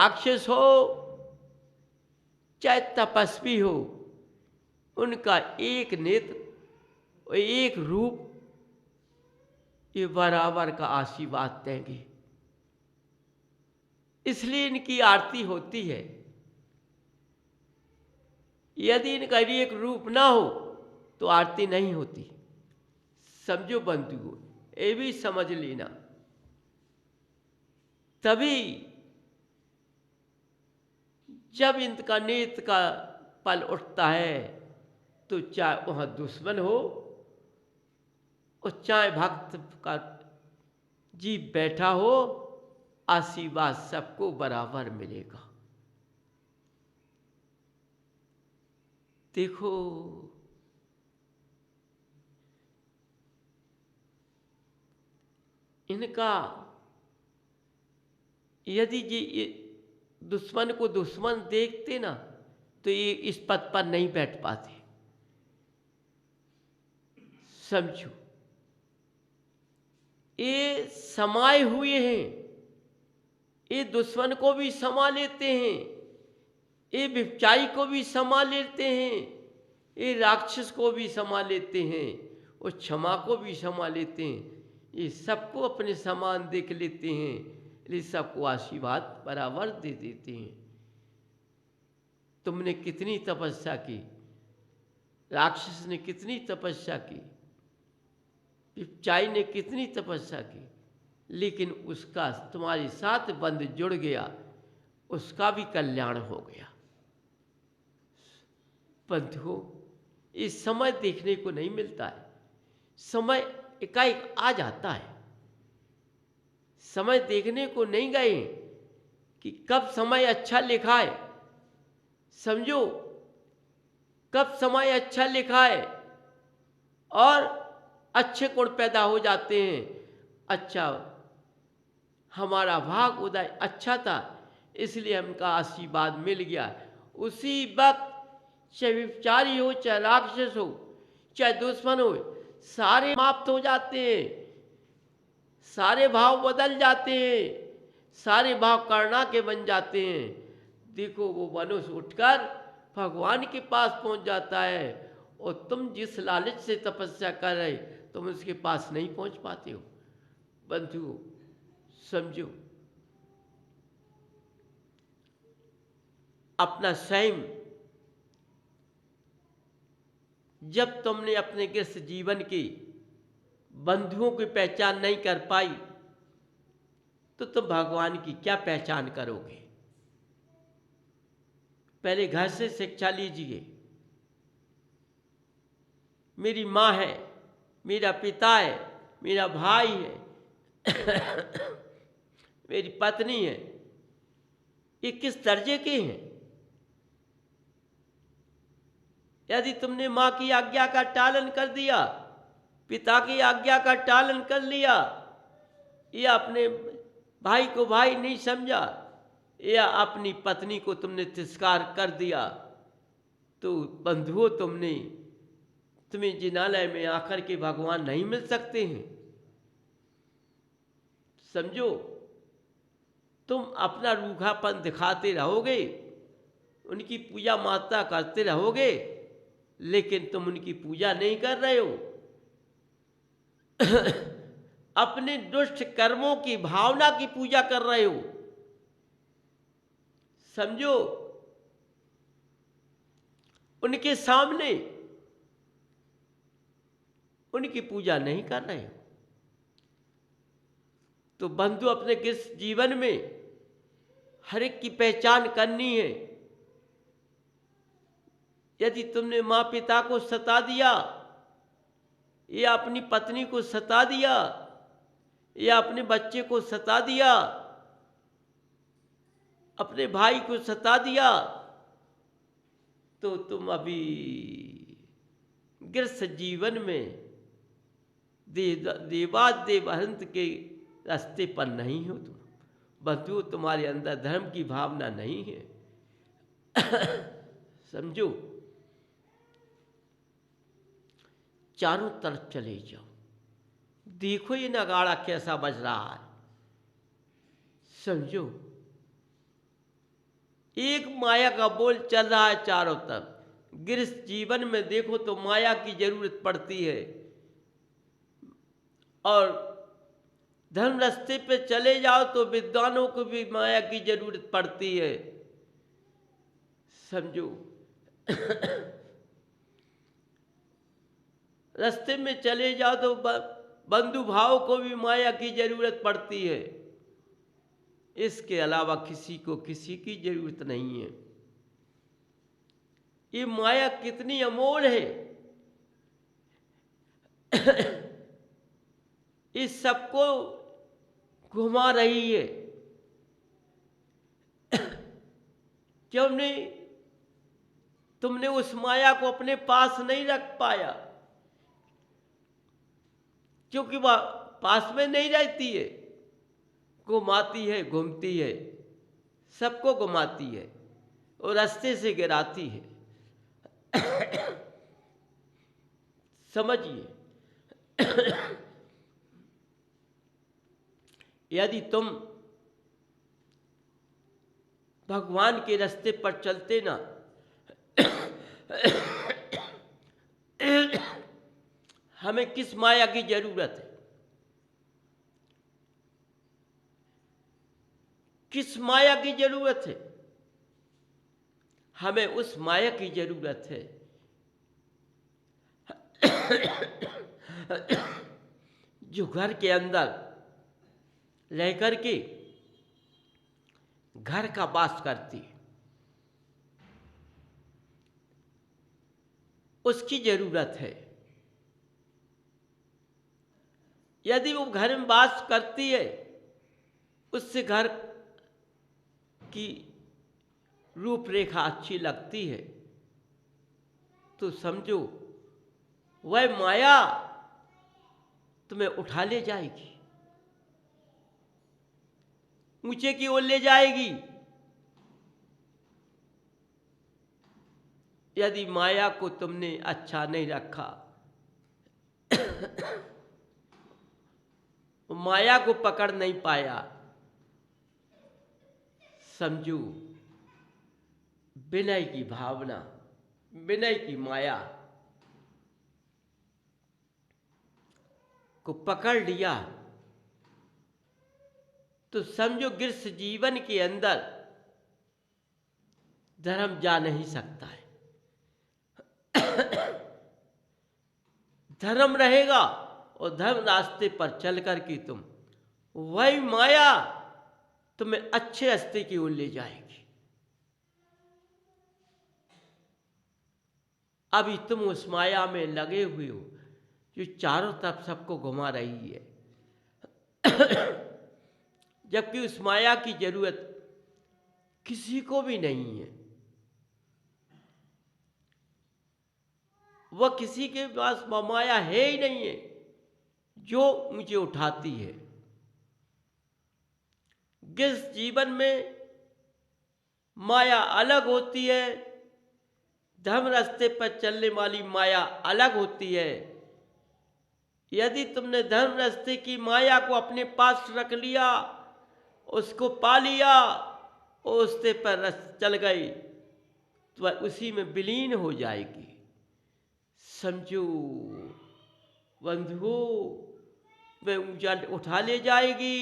राक्षस हो चाहे तपस्वी हो, उनका एक नेत्र, एक रूप, ये बराबर का आशीर्वाद देंगे। इसलिए इनकी आरती होती है। यदि इनका एक रूप ना हो तो आरती नहीं होती। समझो बंधुओं, ये भी समझ लेना। तभी जब इनका नेत्र का पल उठता है तो चाहे वहाँ दुश्मन हो और चाहे भक्त का जीव बैठा हो, आशीर्वाद सबको बराबर मिलेगा। देखो, इनका यदि ये दुश्मन को दुश्मन देखते ना तो ये इस पद पर नहीं बैठ पाते। समझो, ये समाये हुए हैं, ये दुश्मन को भी समा लेते हैं, ये व्यभिचारी को भी समा लेते हैं, ये राक्षस को भी समा लेते हैं और क्षमा को भी समा लेते हैं। ये सबको अपने समान देख लेते हैं, ये सबको आशीर्वाद बराबर दे देते हैं। तुमने कितनी तपस्या की, राक्षस ने कितनी तपस्या की, व्यभिचारी ने कितनी तपस्या की, लेकिन उसका तुम्हारे साथ बंध जुड़ गया, उसका भी कल्याण हो गया। बंधुओं, इस समय देखने को नहीं मिलता है। समय एकाएक आ जाता है। समय देखने को नहीं गए कि कब समय अच्छा लिखा है। समझो, कब समय अच्छा लिखा है और अच्छे गुण पैदा हो जाते हैं। अच्छा, हमारा भाग उदय अच्छा था, इसलिए हमका आशीर्वाद मिल गया। उसी वक्त चाहे व्यभिचारी हो, चाहे राक्षस हो, चाहे दुश्मन हो, सारे समाप्त हो जाते हैं, सारे भाव बदल जाते हैं, सारे भाव करुणा के बन जाते हैं। देखो, वो मनुष्य उठकर भगवान के पास पहुंच जाता है और तुम जिस लालच से तपस्या कर रहे तुम उसके पास नहीं पहुंच पाते हो। बंधुओं, समझो, अपना स्वयं जब तुमने अपने गृहस्थ जीवन के बंधुओं की पहचान नहीं कर पाई तो तुम भगवान की क्या पहचान करोगे। पहले घर से शिक्षा लीजिए। मेरी माँ है, मेरा पिता है, मेरा भाई है, मेरी पत्नी है, ये किस दर्जे के हैं। यदि तुमने माँ की आज्ञा का टालन कर दिया, पिता की आज्ञा का टालन कर लिया, या अपने भाई को भाई नहीं समझा, या अपनी पत्नी को तुमने तिरस्कार कर दिया, तो बंधुओं तुम्हें जिनालय में आकर के भगवान नहीं मिल सकते हैं। समझो, तुम अपना रूखापन दिखाते रहोगे, उनकी पूजा माता करते रहोगे, लेकिन तुम उनकी पूजा नहीं कर रहे हो। अपने दुष्ट कर्मों की भावना की पूजा कर रहे हो। समझो, उनके सामने उनकी पूजा नहीं कर रहे हो। तो बंधु, अपने किस जीवन में हर एक की पहचान करनी है। यदि तुमने माँ पिता को सता दिया, या अपनी पत्नी को सता दिया, या अपने बच्चे को सता दिया, अपने भाई को सता दिया, तो तुम अभी गृहस्थ जीवन में देवादेव अनंत के रास्ते पर नहीं हो। तुम बंधु, तुम्हारे अंदर धर्म की भावना नहीं है। समझो, चारों तरफ चले जाओ, देखो ये नगाड़ा कैसा बज रहा है। समझो, एक माया का बोल चल रहा है चारों तरफ। गृहस्थ जीवन में देखो तो माया की जरूरत पड़ती है, और धर्म रास्ते पे चले जाओ तो विद्वानों को भी माया की जरूरत पड़ती है। समझो, रास्ते में चले जाओ तो बंधु भाव को भी माया की जरूरत पड़ती है। इसके अलावा किसी को किसी की जरूरत नहीं है। ये माया कितनी अमोल है। इस सबको घुमा रही है। क्यों नहीं? तुमने उस माया को अपने पास नहीं रख पाया, क्योंकि वह पास में नहीं रहती है, घुमाती है, घूमती है, सबको घुमाती है और रास्ते से गिराती है। समझिए, यदि तुम भगवान के रास्ते पर चलते ना, हमें किस माया की जरूरत है? किस माया की जरूरत है? हमें उस माया की जरूरत है जो घर के अंदर रह करके घर का वास करती है। उसकी जरूरत है। यदि वो घर में वास करती है, उससे घर की रूपरेखा अच्छी लगती है, तो समझो वह माया तुम्हें उठा ले जाएगी, ऊंचे की ओर ले जाएगी। यदि माया को तुमने अच्छा नहीं रखा, माया को पकड़ नहीं पाया, समझो विनय की भावना, विनय की माया को पकड़ लिया, तो समझो गृहस्थ जीवन के अंदर धर्म जा नहीं सकता है। धर्म रहेगा और धर्म रास्ते पर चल कर के तुम, वही माया तुम्हें अच्छे रास्ते की ओर ले जाएगी। अभी तुम उस माया में लगे हुए हो जो चारों तरफ सबको घुमा रही है, जबकि उस माया की जरूरत किसी को भी नहीं है। वह किसी के पास माया है ही नहीं है जो मुझे उठाती है। गृहस्थ जीवन में माया अलग होती है, धर्म रास्ते पर चलने वाली माया अलग होती है। यदि तुमने धर्म रास्ते की माया को अपने पास रख लिया, उसको पा लिया और उससे पर चल गई, तो वह उसी में विलीन हो जाएगी। समझो बंधुओं, वह ऊंचा उठा ले जाएगी,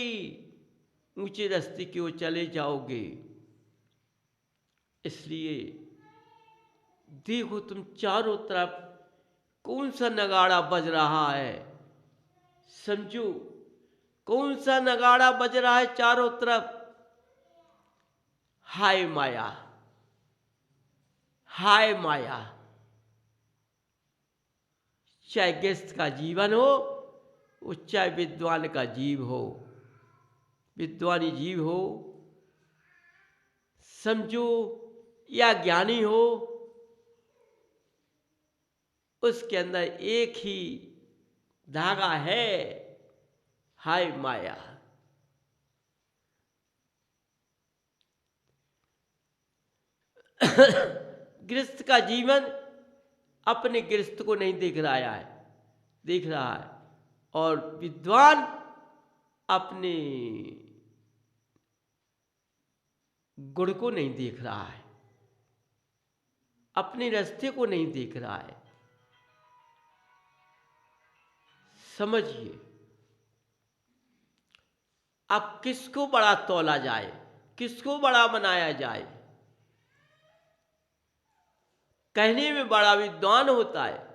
ऊंचे रास्ते की ओर चले जाओगे। इसलिए देखो तुम चारों तरफ कौन सा नगाड़ा बज रहा है। समझो कौन सा नगाड़ा बज रहा है चारों तरफ। हाय माया, हाय माया। चाहे गृहस्थ का जीवन हो, चाहे विद्वान का जीव हो, विद्वानी जीव हो, समझो या ज्ञानी हो, उसके अंदर एक ही धागा है, हाय माया। गृहस्थ का जीवन अपने गृहस्थ को नहीं देख रहा है, और विद्वान अपने गुण को नहीं देख रहा है, अपने रास्ते को नहीं देख रहा है। समझिए, अब किसको बड़ा तौला जाए, किसको बड़ा बनाया जाए। कहने में बड़ा विद्वान होता है,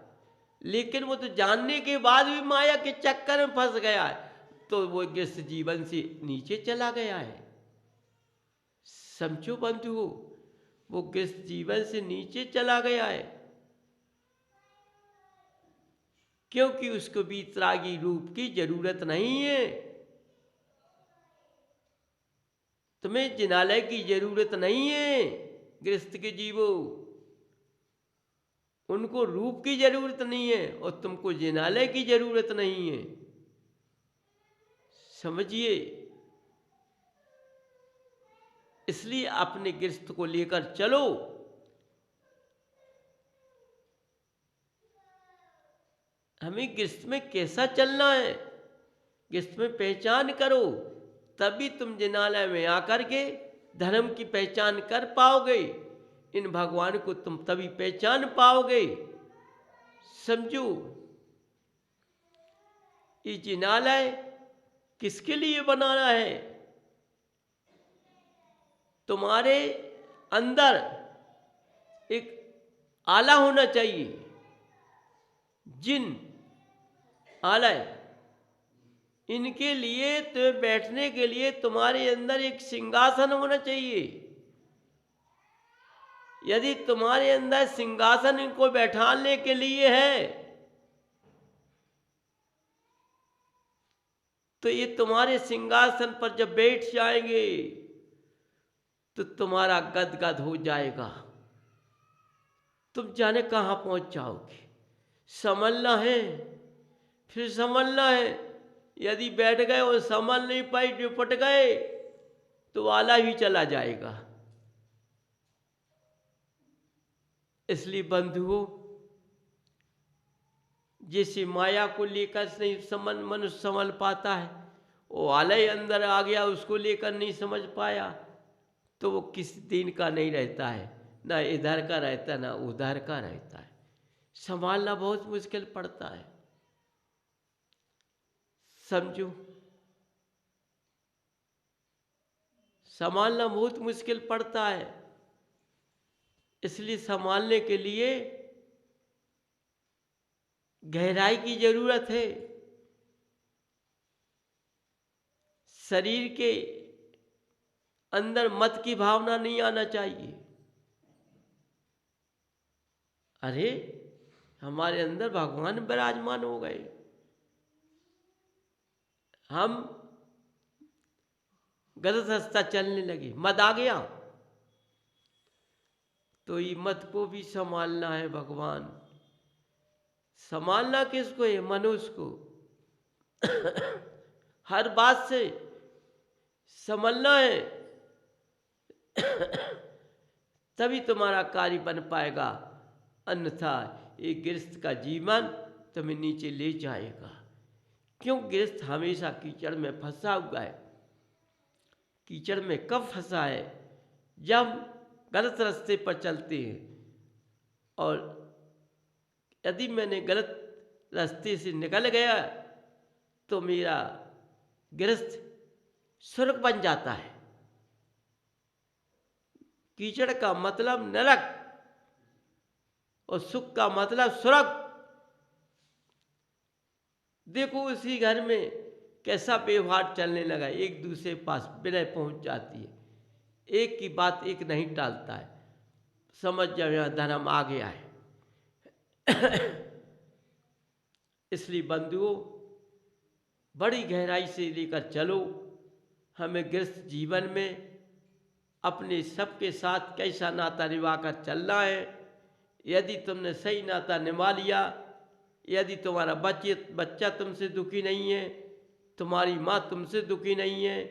लेकिन वो तो जानने के बाद भी माया के चक्कर में फंस गया है, तो वो गृहस्थ जीवन से नीचे चला गया है। समझो बंधुओं, वो गृहस्थ जीवन से नीचे चला गया है, क्योंकि उसको वीतरागी रूप की जरूरत नहीं है। तुम्हें जिनालय की जरूरत नहीं है। गृहस्थ के जीवो, उनको रूप की जरूरत नहीं है और तुमको जिनालय की जरूरत नहीं है। समझिए, इसलिए अपने गृहस्थ को लेकर चलो। हमें गृहस्थ में कैसा चलना है, गृहस्थ में पहचान करो, तभी तुम जिनालय में आकर के धर्म की पहचान कर पाओगे। इन भगवान को तुम तभी पहचान पाओगे। समझो, ये जिनालय किसके लिए बनाना है? तुम्हारे अंदर एक आला होना चाहिए, जिन आलय। इनके लिए तो बैठने के लिए तुम्हारे अंदर एक सिंहासन होना चाहिए। यदि तुम्हारे अंदर सिंहासन इनको बैठाने के लिए है, तो ये तुम्हारे सिंहासन पर जब बैठ जाएंगे तो तुम्हारा गदगद हो जाएगा, तुम जाने कहाँ पहुंच जाओगे। संभलना है, फिर संभलना है। यदि बैठ गए और संभल नहीं पाए, निपट गए, तो आला ही चला जाएगा। इसलिए बंधुओं, जैसे माया को लेकर नहीं मनुष्य संभल पाता है, वो आलय अंदर आ गया, उसको लेकर नहीं समझ पाया, तो वो किस दिन का नहीं रहता है, ना इधर का रहता ना उधर का रहता है। संभालना बहुत मुश्किल पड़ता है। समझो, संभालना बहुत मुश्किल पड़ता है। इसलिए संभालने के लिए गहराई की जरूरत है। शरीर के अंदर मत की भावना नहीं आना चाहिए। अरे, हमारे अंदर भगवान विराजमान हो गए, हम गलत रास्ता चलने लगे, मत आ गया, तो ये मत को भी संभालना है। भगवान संभालना किसको है? मनुष्य को। हर बात से संभलना है, तभी तुम्हारा कार्य बन पाएगा, अन्यथा ये गृहस्थ का जीवन तुम्हें नीचे ले जाएगा। क्यों? गृहस्थ हमेशा कीचड़ में फंसा हुआ है। कीचड़ में कब फंसा है? जब गलत रास्ते पर चलते हैं। और यदि मैंने गलत रास्ते से निकल गया तो मेरा गृहस्थ स्वर्ग बन जाता है। कीचड़ का मतलब नरक और सुख का मतलब स्वर्ग। देखो, उसी घर में कैसा व्यवहार चलने लगा, एक दूसरे के पास विनय पहुंच जाती है, एक की बात एक नहीं टालता है। समझ जाओ, यहाँ धर्म आ गया है। इसलिए बंधुओं, बड़ी गहराई से लेकर चलो। हमें गृहस्थ जीवन में अपने सबके साथ कैसा नाता निभा कर चलना है। यदि तुमने सही नाता निभा लिया, यदि तुम्हारा बच्चा तुमसे दुखी नहीं है, तुम्हारी माँ तुमसे दुखी नहीं है,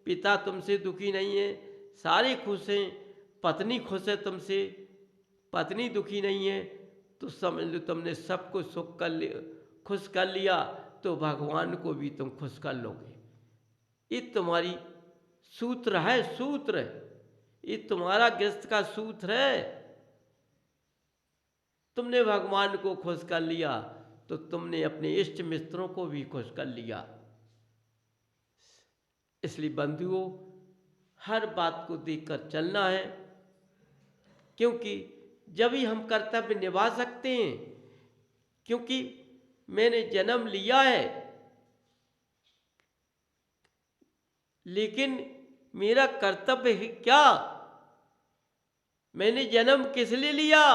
पिता तुमसे दुखी नहीं है, सारे खुश हैं, पत्नी खुश है तुमसे, पत्नी दुखी नहीं है, तो समझ लो तुमने सबको खुश कर लिया, तो भगवान को भी तुम खुश कर लोगे। ये तुम्हारी सूत्र है, सूत्र। ये तुम्हारा गृहस्थ का सूत्र है। तुमने भगवान को खुश कर लिया तो तुमने अपने इष्ट मित्रों को भी खुश कर लिया। इसलिए बंधुओं, हर बात को देखकर चलना है, क्योंकि जब ही हम कर्तव्य निभा सकते हैं। क्योंकि मैंने जन्म लिया है, लेकिन मेरा कर्तव्य है क्या? मैंने जन्म किस लिए लिया?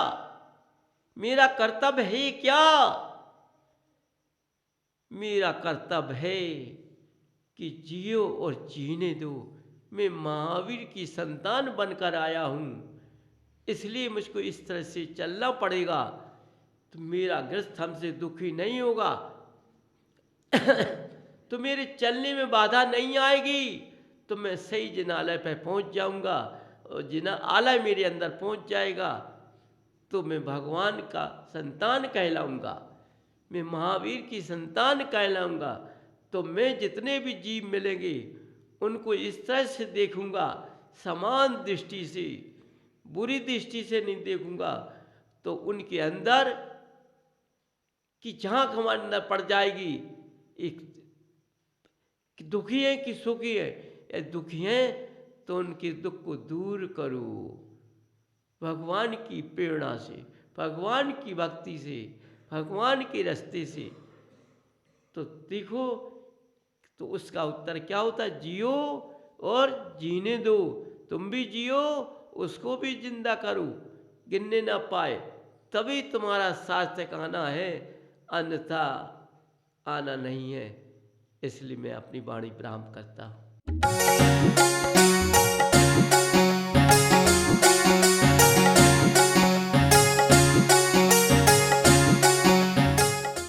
मेरा कर्तव्य है क्या? मेरा कर्तव्य है कि जियो और जीने दो। मैं महावीर की संतान बनकर आया हूँ, इसलिए मुझको इस तरह से चलना पड़ेगा, तो मेरा गृहस्थ हमसे दुखी नहीं होगा। तो मेरे चलने में बाधा नहीं आएगी, तो मैं सही जिनालय पर पहुँच जाऊँगा, और जिना आलय मेरे अंदर पहुँच जाएगा तो मैं भगवान का संतान कहलाऊँगा, मैं महावीर की संतान कहलाऊँगा। तो मैं जितने भी जीव मिलेंगे उनको इस तरह से देखूँगा, समान दृष्टि से, बुरी दृष्टि से नहीं देखूँगा। तो उनके अंदर कि झांक हमारे अंदर पड़ जाएगी, एक कि दुखी है कि सुखी है। या दुखी हैं तो उनके दुख को दूर करो भगवान की प्रेरणा से, भगवान की भक्ति से, भगवान के रास्ते से। तो देखो, तो उसका उत्तर क्या होता है? जियो और जीने दो। तुम भी जियो, उसको भी जिंदा करो, गिनने ना पाए, तभी तुम्हारा सार्थक आना है, अन्यथा आना नहीं है। इसलिए मैं अपनी वाणी विराम करता हूँ।